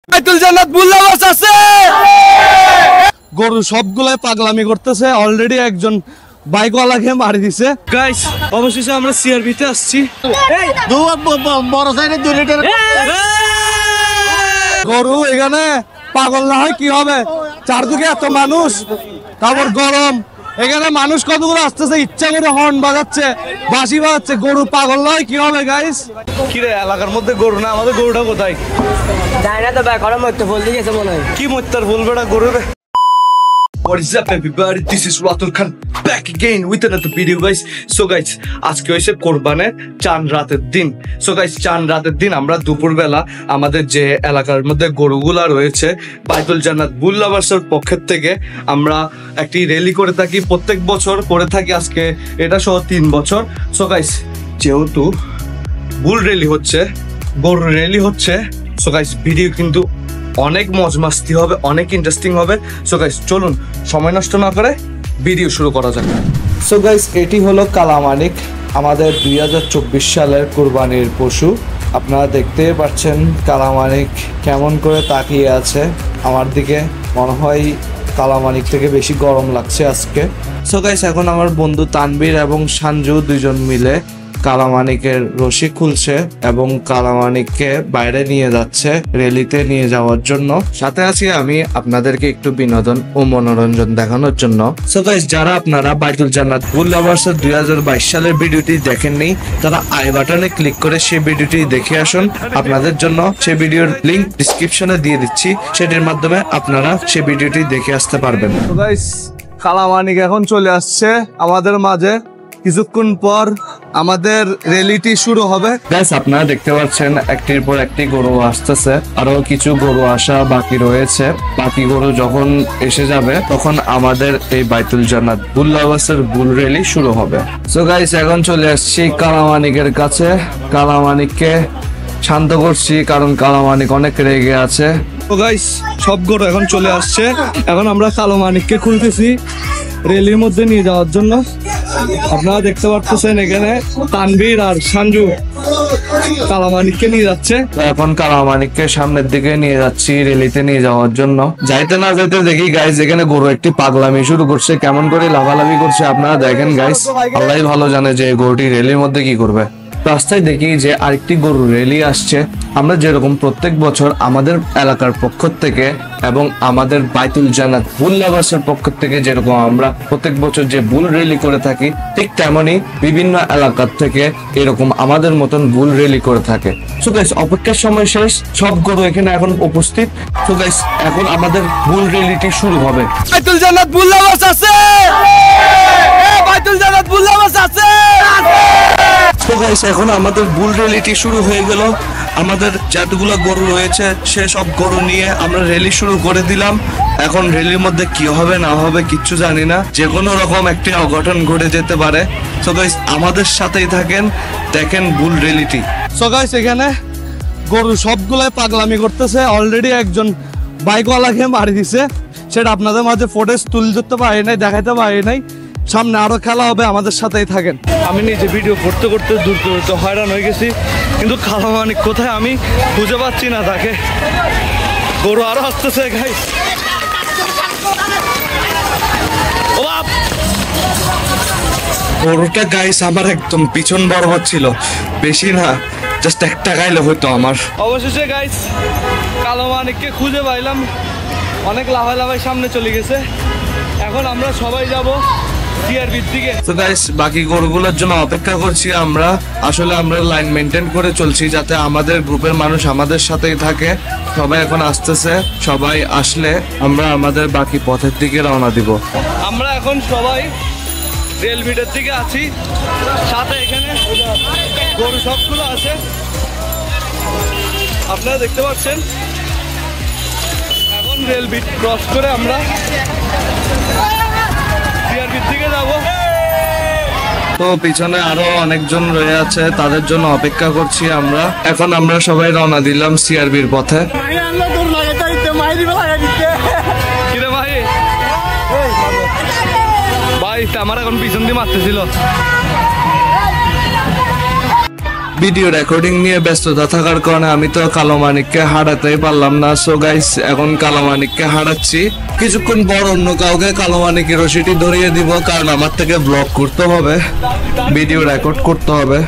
বাইতুল জান্নাত বুল্লাবাস আছে। গরু সবগুলাই পাগলামি করতেছে। অলরেডি একজন বাইকওয়ালাকে মারি দিছে। গাইস অবশেষে আমরা সিআরবিতে আসছি। গরু এখানে পাগল না হয় কি হবে? চারদিকে এত মানুষ, তারপর গরম, এখানে মানুষ কতগুলো আসতেছে, ইচ্ছা করে হর্ন বাজাচ্ছে, বাঁশি বাজাচ্ছে। গরু পাগল নয় কি হবে গাইস? কি রে এলাকার মধ্যে গরু না, আমাদের গরুটা কোথায়? জানি না তো ভাই, করা মরতে ফুল দিয়ে গেছে মনে হয়। কি মরতার ফুল বেড়া গরু রে। What is up everybody, this is Ratul Khan back again with another video guys. So guys, আজকে হইছে কোরবানের চাঁদ রাতের দিন। So guys, চাঁদ রাতের দিন আমরা দুপুরবেলা আমাদের যে এলাকার মধ্যে গরুগুলা রয়েছে বাইতুল জান্নাত বুল্লাবাসের পক্ষের থেকে আমরা একটি র্যালি করে থাকি, প্রত্যেক বছর করে থাকি। আজকে এটা সহ 3 বছর। So guys, যেহেতু বুল র্যালি হচ্ছে, গরু র্যালি হচ্ছে, so guys ভিডিও কিন্তু অনেক মজ মাস্তি হবে, অনেক ইন্টারেস্টিং হবে। সো গাইস চলুন সময় নষ্ট না করে ভিডিও শুরু করা যাক। সো গাইস এটি হলো কালামানিক, আমাদের 2024 সালের কুরবানির পশু। আপনারা দেখতে পাচ্ছেন কালামানিক কেমন করে তাকিয়ে আছে আমার দিকে। মনে হয় কালামানিক থেকে বেশি গরম লাগছে আজকে। সো গাইস এখন আমার বন্ধু তানবীর এবং সঞ্জু দুজন মিলে কালামানিকের রশি খুলছে এবং কালামানিককে বাইরে নিয়ে যাচ্ছে র্যালিতে নিয়ে যাওয়ার জন্য। সাথে আছি আমি আপনাদেরকে একটু বিনোদন ও মনোরঞ্জন দেখানোর জন্য। সো গাইস যারা আপনারা বাইতুল জান্নাত বুল্লাবাসের 2022 সালের ভিডিওটি দেখেননি তারা আই বাটনে ক্লিক করে সেই ভিডিওটি দেখে আসুন। আপনাদের জন্য সেই ভিডিওর লিংক ডেসক্রিপশনে দিয়ে দিচ্ছি, সেটির মাধ্যমে আপনারা সেই ভিডিওটি দেখে আসতে পারবেন। সো গাইস কালামানিক এখন চলে আসছে আমাদের মাঝে। কিছুক্ষণ পর আমাদের র্যালিটি শুরু হবে। গাইস আপনারা দেখতে পাচ্ছেন একটির পর একটি গরু আসতেছে, আরো কিছু গরু আসা বাকি রয়েছে। বাকি গরু যখন এসে যাবে তখন আমাদের এই বাইতুল জান্নাত বুল্লাবাসের বুল র্যালি শুরু হবে। সো গাইস এখন চলে আসছি কালামানিকের কাছে। কালামানিককে শান্ত করছি কারণ কালামানিক অনেক রেগে আছে। তো গাইস সব গরু এখন চলে আসছে। এখন আমরা কালামানিককে খুলতেছি র্যালির মধ্যে নিয়ে যাওয়ার জন্য। আপনারা দেখতে পাচ্ছেন এখানে তানবীর আর সঞ্জু কালামানিককে নিয়ে যাচ্ছে। এখন কালামানিককে সামনের দিকে নিয়ে যাচ্ছি র্যালিতে নিয়ে যাওয়ার জন্য। যাইতে না যাইতে দেখি গাইস এখানে গরু একটি পাগলামি শুরু করছে, কেমন করে লাফালাফি করছে আপনারা দেখেন গাইস। আল্লাহই ভালো জানে যে গরুটি র্যালির মধ্যে কি করবে। রাস্তায় দেখি যে আরেকটি গরু র্যালি আসছে। আমরা যেরকম প্রত্যেক বছর আমাদের এলাকার পক্ষ থেকে এবং আমাদের বাইতুল জান্নাত বুল্লাবাসের পক্ষ থেকে যেরকম আমরা প্রত্যেক বছর যে বুল র্যালি করে থাকি, ঠিক তেমনই বিভিন্ন এলাকার থেকে এরকম আমাদের মতন বুল র্যালি করে থাকে। সো গাইস অপেক্ষার সময় শেষ, সব গরু এখানে এখন উপস্থিত। সো গাইস এখন আমাদের বুল র্যালিটি শুরু হবে। বাইতুল জান্নাত বুল্লাবাস আছে, বাইতুল জান্নাত বুল্লাবাস আছে। তো গাইস এখন আমাদের বুল র্যালিটি শুরু হয়ে গেল। আমাদের যতগুলো গরু রয়েছে সে সব গরু নিয়ে আমরা র্যালি শুরু করে দিলাম। এখন র্যালির মধ্যে কি হবে না হবে কিচ্ছু জানি না, যে কোনো রকম একটি অঘটন ঘটে যেতে পারে। সো গাইস আমাদের সাথেই থাকেন, দেখেন বুল র্যালিটি। সো গাইস এখানে গরু সবগুলাই পাগলামি করতেছে। অলরেডি একজন বাইকওয়ালাকে মারি দিছে, সেটা আপনাদের মাঝে ফুটেজ তুলে ধরতে পারি নাই, দেখাইতে পারি নাই। সামনে আরো খেলা হবে, আমাদের সাথেই থাকেন। আমি নিজে ভিডিও করতে করতে দূর করতে হয়রান হয়ে গেছি, কিন্তু কালামানিক কোথায় আমি খুঁজে পাচ্ছি না তাকে। গরু আরো আসতেছে গাইস। গরুটা গাইস আমার একদম পিছন বরাবর ছিল, বেশি না জাস্ট একটা গাইলে হইতো আমার। অবশেষে গাইস কালামানিককে খুঁজে পাইলাম, অনেক লাফাই লাফাই সামনে চলে গেছে। এখন আমরা সবাই যাব সিআরবির দিকে। তো গাইস বাকি গরুগুলোর জন্য অপেক্ষা করছি আমরা। আসলে আমরা লাইন মেনটেন করে চলছি যাতে আমাদের গ্রুপের মানুষ আমাদের সাথেই থাকে। সবাই এখন আসতেছে, সবাই আসলে আমরা আমাদের বাকি পথের দিকে রওনা দিব। আমরা এখন সবাই রেলভিটের দিকে আছি, সাথে এখানে গরু সবগুলো আছে আপনারা দেখতে পাচ্ছেন। এখন রেলভিট ক্রস করে আমরা সিআরবির দিকে যাব। তো পিছনে আরো অনেকজন রয়ে আছে, তাদের জন্য অপেক্ষা করছি আমরা। এখন আমরা সবাই রওনা দিলাম সিআরবির পথে। ভাই আমার এখন পিছন দিয়ে মারতেছিল। ভিডিও রেকর্ডিং নিয়ে ব্যস্ততা থাকার কারণে আমি তো কালো মানিককে হারাতেই পারলাম না। সো গাইস এখন কালো মানিককে হারাচ্ছি, কিছুক্ষণ পর অন্য কাউকে কালো মানিকের রশিটি ধরিয়ে দিব, কারণ আমার থেকে ব্লগ করতে হবে, ভিডিও রেকর্ড করতে হবে।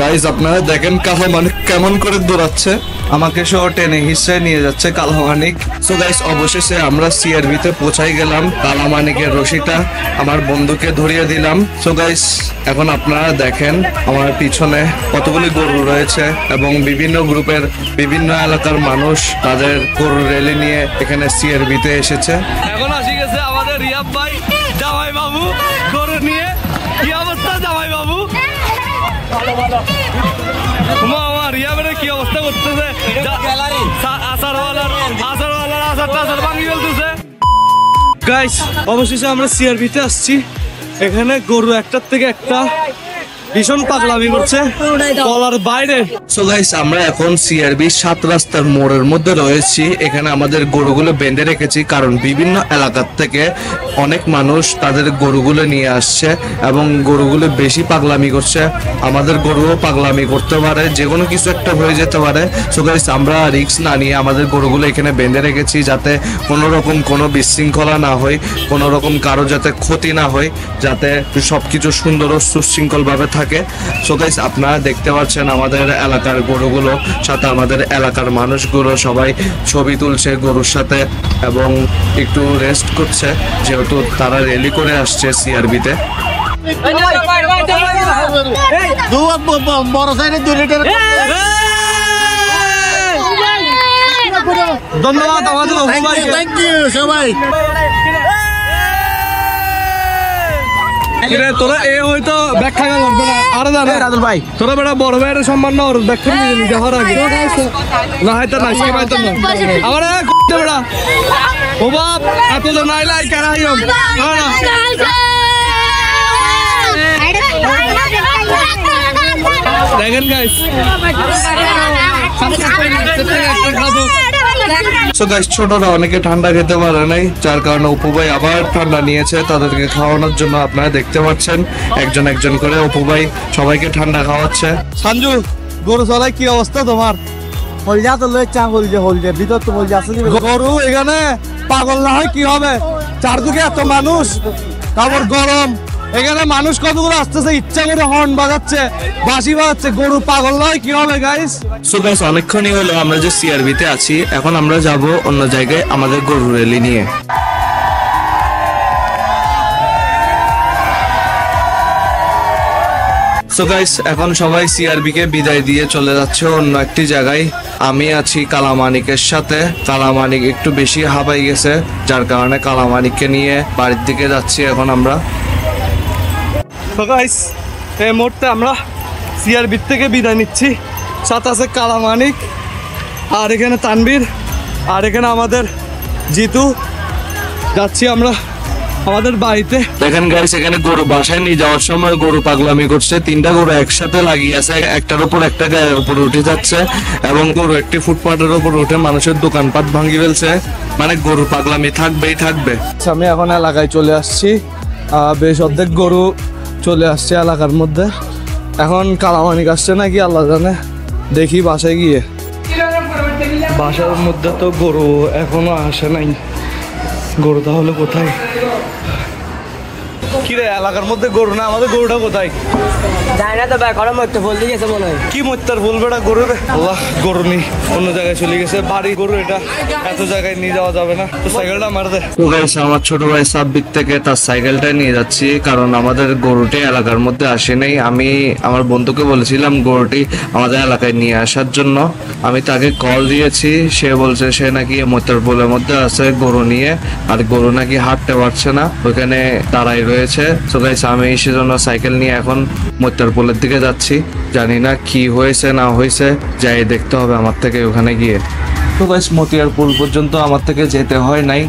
গাইস আপনারা দেখেন কালো মানিক কেমন করে দৌড়াচ্ছে, আমাকে সহ টেনে হিসেবে নিয়ে যাচ্ছে কালো মানিক। সো গাইস অবশেষে আমরা সিআরবিতে পৌঁছাই গেলাম, কালো মানিকের রশিটা আমার বন্ধুকে ধরিয়ে দিলাম। সো গাইস এখন আপনারা দেখেন আমার পিছনে কতগুলি গরু রয়েছে এবং বিভিন্ন গ্রুপের বিভিন্ন এলাকার মানুষ তাদের গরু র্যালি নিয়ে এখানে সিআরবিতে এসেছে। এখন আসি গেছে আমাদের রিয়াব ভাই, জামাই বাবু গরু নিয়ে। কি অবস্থা জামাই বাবু? রিয়াবের কি অবস্থা করতেছে? গাইস অবশেষে আমরা সিআরবিতে আসছি। এখানে গরু একটার থেকে একটা ভীষণ পাগলামি করছে বলার বাইরে। সো গাইস আমরা এখন সিআরবি 7 রাস্তার মোড়ের মধ্যে রয়েছি। এখানে আমাদের গরুগুলো বেঁধে রেখেছি, কারণ বিভিন্ন এলাকার থেকে অনেক মানুষ তাদের গরুগুলো নিয়ে আসছে এবং গরুগুলো বেশি পাগলামি করছে। আমাদের গরুও পাগলামি করতে পারে, যে কোনো কিছু একটা হয়ে যেতে পারে। সো গাইস আমরা রিস্ক না নিয়ে আমাদের গরুগুলো এখানে বেঁধে রেখেছি, যাতে কোনো রকম কোনো বিশৃঙ্খলা না হয়, কোনো রকম কারো যাতে ক্ষতি না হয়, যাতে সবকিছু সুন্দর ও সুশৃঙ্খল ভাবে থাকে। সো গাইস আপনারা দেখতে পাচ্ছেন আমাদের এলাকার গরুগুলো সাথে আমাদের এলাকার মানুষগুলো সবাই ছবি তুলছে গরুর সাথে এবং একটু রেস্ট করছে, যেহেতু তারা র্যালি করে আসছে সিআরবিতে। ধন্যবাদ আমাদের সবাই। তোরা এ হয়তো ব্যাখ্যা করবে না, আরে জানে রাজুল ভাই তোরা বেটা বড় ভাইয়ের সম্মান না ওর ব্যাখ্যা নিয়ে নিজে হওয়ার আগে না হয়তো না সে পাইতো না আমার বেটা ও বাপ এত জন আইলাই কারাইম দেখেন গাইস। সো গাইস ছোটরা অনেকে ঠান্ডা খেতে পারে নাই, যার কারণে অপু ভাই আবার ঠান্ডা নিয়েছে তাদেরকে খাওয়ানোর জন্য। আপনারা দেখতে পাচ্ছেন একজন একজন করে অপু ভাই সবাইকে ঠান্ডা খাওয়াচ্ছে। সঞ্জু গরু চলাই কি অবস্থা তোমার? হলজা তো লইছে হলজা ভিতর তো হলজা আসলে গরু এখানে পাগল না হয় কি হবে? চারদিকে এত মানুষ, তারপর গরম, এখানে মানুষ কতগুলো আসতেছে, ইচ্ছা করে হর্ন বাজাচ্ছে, বাঁশি বাজাচ্ছে, গরু পাগল নয় কি হবে গাইস? সো গাইস অনেকক্ষণই হলো আমরা যে সিআরবিতে আছি, এখন আমরা যাব অন্য জায়গায় আমাদের গরু র্যালি নিয়ে। সো গাইস এখন সবাই সিআরবি কে বিদায় দিয়ে চলে যাচ্ছে অন্য একটি জায়গায়। আমি আছি কালামানিকের সাথে। কালামানিক একটু বেশি হাঁপাই গেছে, যার কারণে কালামানিককে নিয়ে বাড়ির দিকে যাচ্ছি এখন আমরা। তো গাইস এই মুহূর্তে আমরা সিআরবি থেকে বিদায় নিচ্ছি। সাথে আছে কালামানিক, আর এখানে তানবীর, আর এখানে আমাদের জিতু। যাচ্ছি আমরা আমাদের বাড়িতে। দেখেন গাইস এখানে গরু বাসায় নিয়ে যাওয়ার সময় গরু পাগলামি করছে, 3টা গরু একসাথে লাগিয়ে আছে, একটার উপর একটা গায়ের উপর উঠে যাচ্ছে এবং গরু একটি ফুটপাতের উপর উঠে মানুষের দোকানপাট ভাঙি ফেলছে। মানে গরু পাগলামি থাকবেই থাকবে। আমি এখন এলাকায় চলে আসছি, বেশ অর্ধেক গরু চলে আসছে এলাকার মধ্যে। এখন কালামানিক আসছে নাকি আল্লাহ জানে, দেখি বাসায় গিয়ে। বাসার মধ্যে তো গরু এখনো আসে নাই, গরু তাহলে কোথায়? কি রে এলাকার মধ্যে গরু না, আমাদের গরুটা কোথায়? জানি না তো ভাই, ঘরে মরতে বলতে গেছে মনে হয়। কি মরতার বল বেটা গরু রে? আল্লাহ গরু নি অন্য জায়গায় চলে গেছে, বাড়ি গরু এটা এত জায়গায় নিয়ে যাওয়া যাবে না, তো সাইকেলটা মার দে। তো গাইস আমার ছোট ভাই সাব্বির থেকে তার সাইকেলটা নিয়ে যাচ্ছি, কারণ আমাদের গরুটি এলাকার মধ্যে আসে নাই। আমি আমার বন্ধুকে বলেছিলাম গরুটি আমাদের এলাকায় নিয়ে আসার জন্য। আমি তাকে কল দিয়েছি, সে বলছে সে নাকি মত্তার পোলের মধ্যে আছে গরু নিয়ে, আর গরু নাকি হাঁটতে পারছে না, ওইখানে দাঁড়াই রয়েছে। তো গাইস আমি সেজন্য সাইকেল নিয়ে এখন মত্তার পোলের দিকে যাচ্ছি। জানি না কি হয়েছে না হয়েছে, যাই দেখতে হবে আমার থেকে ওখানে গিয়ে। তো গাইস মতিয়ার পুল পর্যন্ত আমার থেকে যেতে হয় নাই।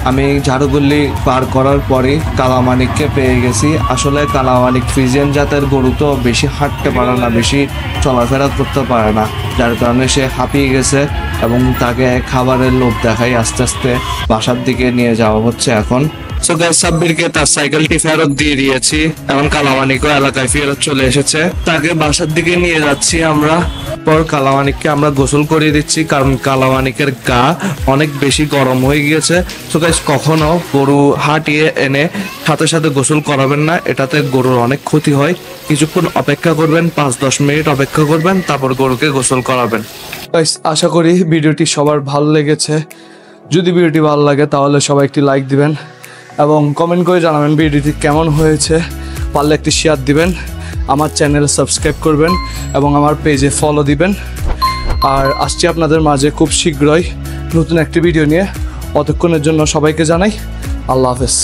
আমি ঝাড়ুগুলি পার করার পরেই কালামানিককে পেয়ে গেছি। আসলে কালামানিক ফ্রিজিয়ান জাতের গরু তো বেশি হাঁটতে পারে না, বেশি চলাফেরা করতে পারে না, যার কারণে সে হাঁপিয়ে গেছে এবং তাকে খাবারের লোভ দেখাই আস্তে আস্তে বাসার দিকে নিয়ে যাওয়া হচ্ছে এখন। সো গাইস সাব্বিরকে তার সাইকেলটি ফেরত দিয়ে দিয়েছি। এখন কালামানিকও এলাকায় ফেরত চলে এসেছে, তাকে বাসার দিকে নিয়ে যাচ্ছি আমরা। পর কালামানিককে আমরা গোসল করিয়ে দিচ্ছি, কারণ কালামানিকের গা অনেক বেশি গরম হয়ে গিয়েছে। সো গাইস কখনো গরু হাঁটিয়ে এনে সাথে সাথে গোসল করাবেন না, এটাতে গরুর অনেক ক্ষতি হয়। কিছুক্ষণ অপেক্ষা করবেন, 5-10 মিনিট অপেক্ষা করবেন, তারপর গরুকে গোসল করাবেন। গাইস আশা করি ভিডিওটি সবার ভালো লেগেছে। যদি ভিডিওটি ভালো লাগে তাহলে সবাই একটি লাইক দিবেন এবং কমেন্ট করে জানাবেন ভিডিওটি কেমন হয়েছে। পারলে একটি শেয়ার দিবেন, আমার চ্যানেল সাবস্ক্রাইব করবেন এবং আমার পেজে ফলো দিবেন। আর আসছি আপনাদের মাঝে খুব শীঘ্রই নতুন একটি ভিডিও নিয়ে। অতক্ষণের জন্য সবাইকে জানাই আল্লাহ হাফেজ।